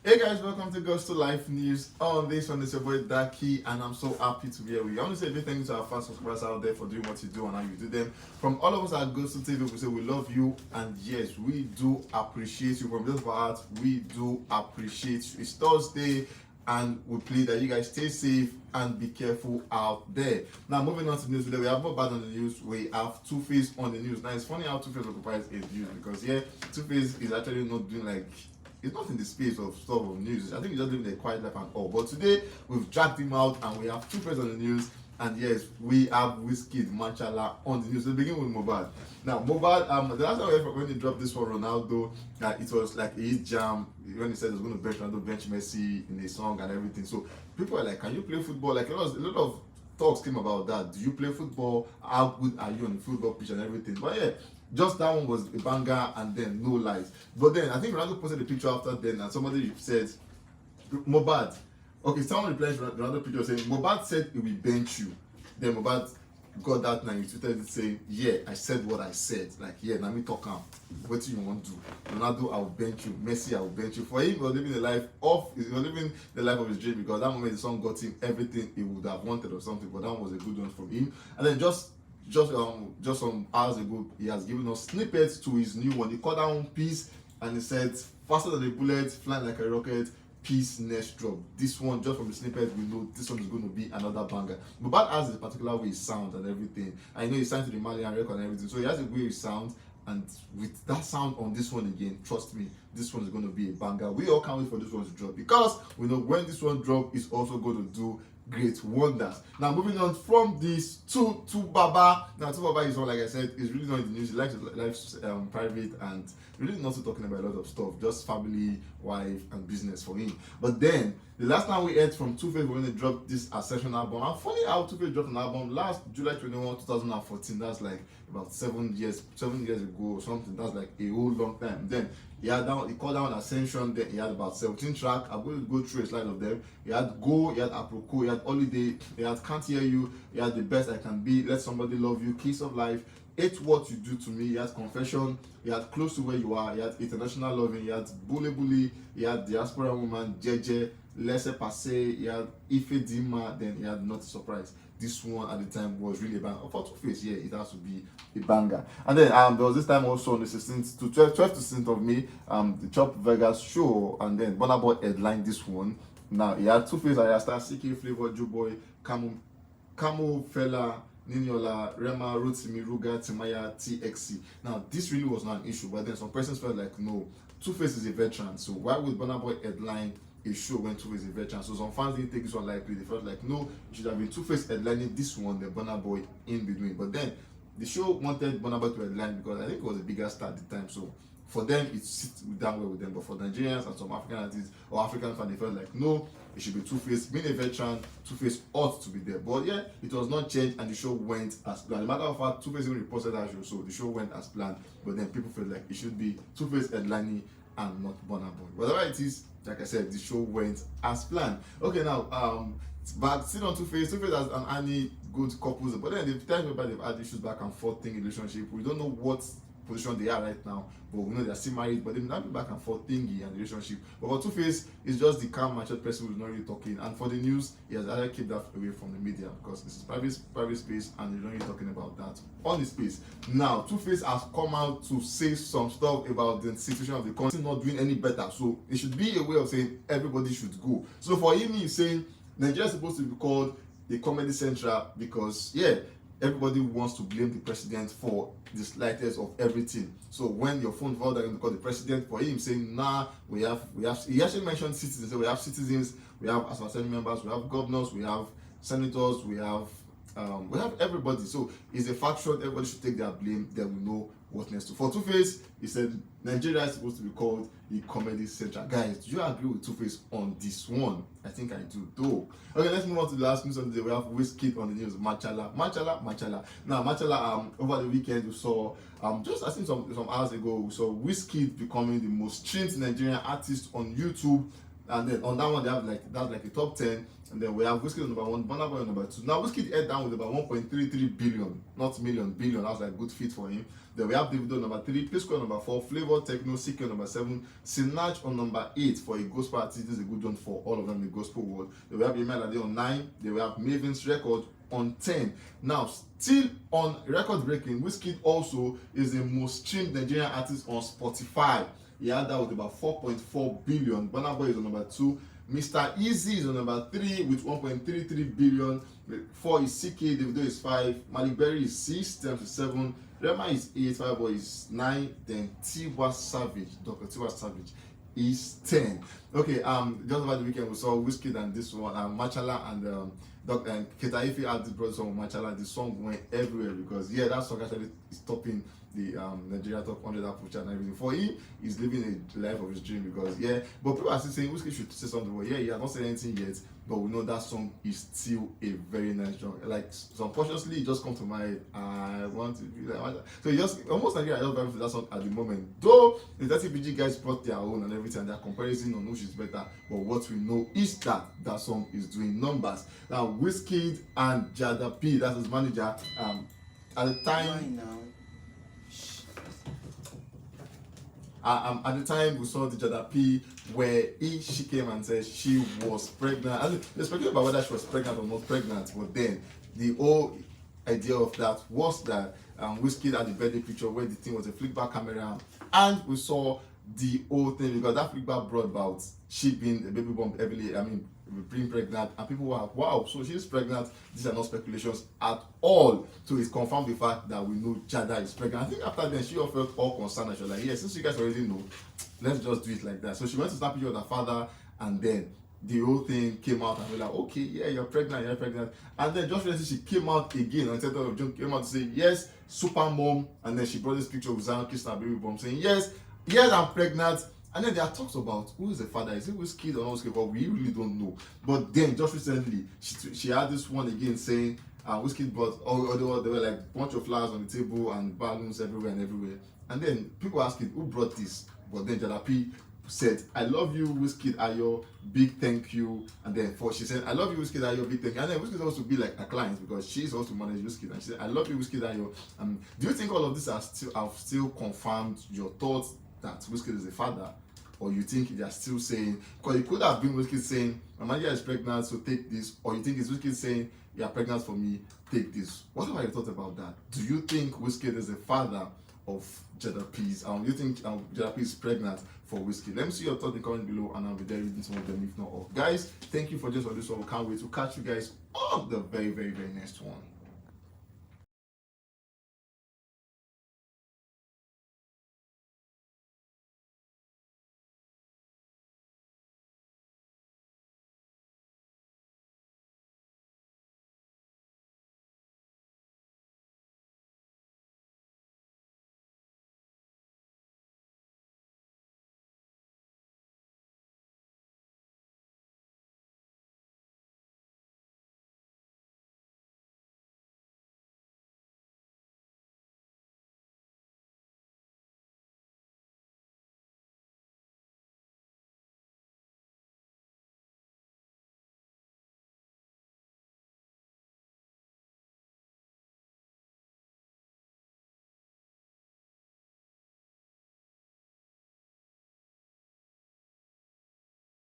Hey guys, welcome to Ghost to Life News. On this one, it's your boy Daki, and I'm so happy to be here with you. I want to say a big thank you to our fans subscribers out there for doing what you do and how you do them. From all of us at Ghost to TV, we say we love you, and yes, we do appreciate you. From this part, we do appreciate you. It's Thursday, and we plead that you guys stay safe and be careful out there. Now, moving on to the news today, we have Mohbad on the news. We have Two-Face on the news. Now, it's funny how Two-Face occupies a news because Two-Face is actually not doing like. It's not in the space of stuff of news. I think he's just living a quiet life and all. But today we've dragged him out and we have Two-Face on the news. And yes, we have WIZKID Manchala on the news. So begin with Mohbad. Now Mohbad, the last time when he dropped this for Ronaldo, it was like a hit jam when he said he was going to bench Ronaldo, bench Messi in a song and everything. So people are like, can you play football? Like a lot of talks came about that. Do you play football? How good are you on the football pitch and everything? But yeah, just that one was a banger and then no lies. But then I think Ronaldo posted a picture after then and somebody said, Mohbad, okay, someone replied to Ronaldo picture saying, Mohbad said he will bench you. Then Mohbad got that night, he tweeted it saying, yeah, I said what I said. Like, yeah, now me talk him. What do you want to do? Ronaldo, I will bench you. Messi, I will bench you. For him, he was living the life of his dream because that moment the song got him everything he would have wanted or something. But that one was a good one from him. And then just some hours ago, he has given us snippets to his new one. He called that one Peace, and he said, faster than a bullet, flying like a rocket, Peace next drop. This one, just from the snippet, we know this one is going to be another banger. But Bad has a particular way he sounds and everything. I know he signed to the Malian record and everything, so he has a way he sounds. And with that sound on this one again, trust me, this one is going to be a banger. We all can't wait for this one to drop because we know when this one drop, it's also going to do great wonders. Now moving on from this to Baba. Now to Baba is one, like I said, is really not in the news. He likes his life private and really not talking about a lot of stuff, just family, wife, and business for him. But then the last time we heard from Two-Face when they dropped this Ascension album, and funny how Two-Face dropped an album last July 21, 2014. That's like about 7 years ago or something. That's like a whole long time. Then he called down Ascension. Then he had about 17 tracks. I'm going to go through a slide of them. He had Go, he had Aproko, he had Holiday, he had Can't Hear You, he had The Best I Can Be, Let Somebody Love You, Kiss of Life, Hate What You Do to Me, he had Confession, he had Close to Where You Are, he had International Loving, he had Bully Bully, he had Diaspora Woman, Jeje, Laissez Passer, he had Ife Dima, then he had Not Surprise. This one at the time was really a banger. For Two-Face, yeah, it has to be a banger. And then there was this time also on the 16th to 12th to 16th of May, the Chop Vegas show, and then Burna Boy headlined this one. Now he had Two-Face, Ayasta, CK Flavor, Joe Boy, Camo Fella, Niniola, Rema, Rotimi, Ruga, Timaya, TXC. Now this really was not an issue, but then some persons felt like, no, Two-Face is a veteran, so why would Burna Boy headline a show when Two-Face is a veteran? So some fans didn't take this one lightly. They felt like, no, it should have been Two-Face headlining this one, then Burna Boy in between. But then the show wanted Burna Boy to headline because I think it was a bigger star at the time. So for them, it sits down well with them. But for Nigerians and some African artists or African fans, they felt like, no, it should be Two-Face. Being a veteran, Two-Face ought to be there. But yeah, it was not changed and the show went as planned. As a matter of fact, Two-Face even reported that show, so the show went as planned. But then people felt like it should be Two-Face headlining and not Burna Boy. Whatever it is, like I said, the show went as planned. Okay, now back still on Two-Face. Two-Face has an any good couples, but then the time whereby they've had issues back and forth thing in relationship. We don't know what position they are right now, but we know they're still married, but they've not been back and forth thingy and the relationship. But for Two-Face, is just the calm, matured person who's not really talking. And for the news, he has either kept that away from the media because this is private space and he's not really talking about that on the space. Now, Two-Face has come out to say some stuff about the situation of the country not doing any better. So it should be a way of saying everybody should go. So for him, he's saying Nigeria is supposed to be called the comedy central because everybody wants to blame the president for the slightest of everything. So when your phone call, they're going to call the president. For him saying, nah, we have. He actually mentioned citizens. So we have citizens, we have assembly members, we have governors, we have senators, we have everybody. So it's a fact shot. Everybody should take their blame. Then we know what next to. For Two-Face, he said Nigeria is supposed to be called the comedy central. Guys, do you agree with Two-Face on this one? I think I do though. Okay, let's move on to the last news of the day. We have WIZKID on the news. Manchala. Now Manchala, over the weekend we saw just I think some hours ago we saw WIZKID becoming the most streamed Nigerian artist on YouTube. and then on that one they have like that's like a top 10, and then we have WIZKID on number 1, Burna Boy on number 2. Now WIZKID head down with about 1.33 billion, not million, billion. That's like good fit for him. Then we have Davido on number 3, Pisco on number 4, Flavor Techno, CK on number 7, Sinach on number 8 for a gospel artist. This is a good one for all of them in the gospel world. Then we have Emel on 9. Then we have Maven's Record on 10. Now, still on record breaking, WIZKID also is the most streamed Nigerian artist on Spotify. He had that with about 4.4 billion. Burna Boy is on number 2. Mr. Easy is on number 3 with 1.33 billion. 4 is CK, Davido is 5, Malik Berry is 6, Tems is 7, Rema is 8, Fireboy is 9, then Tiwa Savage, Dr. Tiwa Savage is 10. Okay, just over the weekend we saw WIZKID and this one, Machala and Dr. Ketaifi had this brother song Machala. The song went everywhere because that song actually is topping the Nigeria top 100 Apple chart and everything. For him, he's living a life of his dream because but people are still saying WIZKID should say something. But he has not said anything yet. But we know that song is still a very nice song. Like subconsciously, it just comes to my head. I want to be like that. So just almost like I just vibe to that song at the moment. Though the 30BG guys brought their own and everything, and they're comparison on which is better. But what we know is that that song is doing numbers. Now WIZKID and Jada P, that's his manager, at the time. At the time we saw the Jada P where she came and said she was pregnant. And they speculated about whether she was pregnant or not pregnant, but then the whole idea of that was that WIZKID had the birthday picture where the thing was a flick back camera, and we saw the whole thing because that flick back brought about she being a baby bump heavily, being pregnant, and people were like, wow, so she's pregnant. These are not speculations at all. So it's confirmed the fact that we know Jada is pregnant. I think after then she all felt all concerned and she was like, since you guys already know, let's just do it like that. So she went to snap picture with her father, and then the whole thing came out and we're like, okay, you're pregnant. And then just recently she came out again on 10th of June, came out to say, yes, super mom, and then she brought this picture of Zion kissing her baby bump saying, yes, I'm pregnant. And then there are talks about who is the father. Is it WIZKID or not WIZKID? But we really don't know. But then just recently, she had this one again saying WIZKID brought there were like a bunch of flowers on the table and balloons everywhere. And then people asking who brought this. But then Jada P said, I love you, WIZKID Ayo, big thank you. And then she said, I love you, WIZKID Ayo, big thank you. And then WIZKID also be like a client because she's also managed WIZKID. And she said, I love you, WIZKID Ayo. Do you think all of this have still confirmed your thoughts that WIZKID is a father? Or you think they are still saying, because it could have been WIZKID saying, my manager is pregnant, so take this. Or you think it's WIZKID saying, you are pregnant for me, take this. What have you thought about that? Do you think WIZKID is the father of Jada P's? Do you think Jada P is pregnant for WIZKID? Let me see your thoughts in the comment below, and I'll be there reading some of them, if not all. Guys, thank you for just on this one. We can't wait to catch you guys on the very, very, very next one.